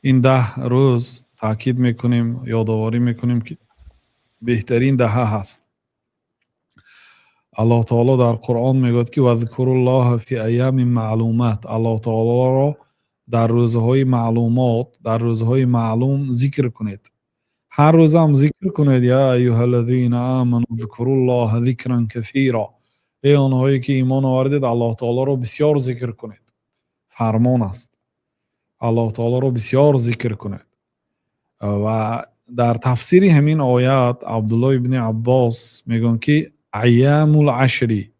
این 10 روز تاکید میکنیم، یادآوری میکنیم که بهترین دهه هست. الله تعالی در قرآن میگوید که واذکروا الله فی ایام معلومات. الله تعالی را در روزهای معلومات، در روزهای معلوم ذکر کنید. هر روز هم ذکر کنید. یا ایها الذین آمنوا اذکروا الله ذکرا کثیرا. ای آنهایی که ایمان آوردید الله تعالی را بسیار ذکر کنید. فرمان است. الله تعالی را بسیار ذکر کنید. و در تفسیر همین آیات عبدالله ابن عباس میگن که ایام العشری،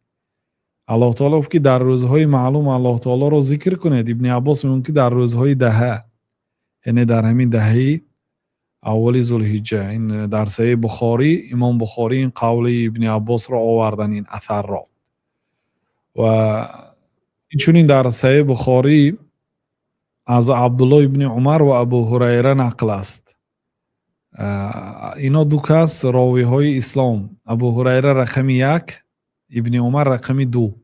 الله تعالی گفت که در روزهای معلوم الله تعالی را ذکر کنید. ابن عباس میگن که در روزهای دهه، یعنی در همین دهه اول ذوالحجه. این در صحیح بخاری، امام بخاری این قول ابن عباس را آوردن، این اثر را. و چون این در صحیح بخاری از عبدالله ابن عمر و ابو هریره نقل است. اینا دو کس راوی های اسلام، ابو هریره رقم 1، ابن عمر رقم 2.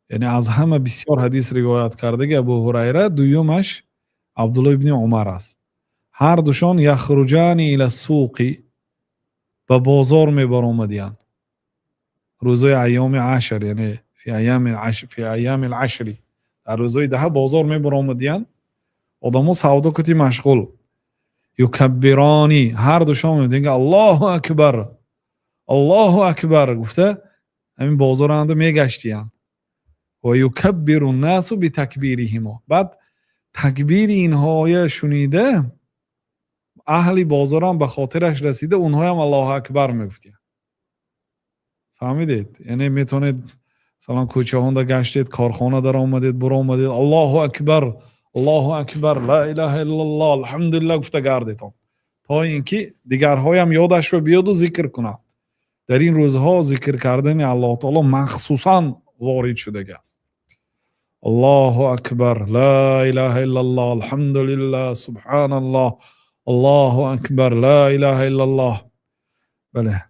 یعنی از همه بسیار حدیث روایت کرده که ابو هریره، دویمش عبدالله ابن عمر است. هر دوشان یخرجان الی السوق، به بازار می برآمدند روزهای ایام عشر، یعنی فی ایام العشری، در روزهای ده بازار می برآمدند. آدم‌ها سودا کتی مشغول. یکبرانی، هر دوشان می دیگه الله اکبر الله اکبر گفته همین بازار اند می گشتیان. و یکبر الناس بتکبیرهم. بعد تکبیر اینها شنیده اهل بازار هم به خاطرش رسیده، اونها هم الله اکبر میگفتن. فهمیدید؟ یعنی میتونید مثلا کوچه ها گشتید، کارخانه در آمدید، برو آمدید الله اکبر الله اکبر لا اله الا الله الحمدلله گفته گردیتون، تا اینکه دیگرهای هم یادش رو بیاد و ذکر کنند. در این روزها ذکر کردن الله تعالی مخصوصا وارد شده است. الله اکبر لا اله الا الله الحمدلله سبحان الله الله اکبر لا اله الا الله. بله.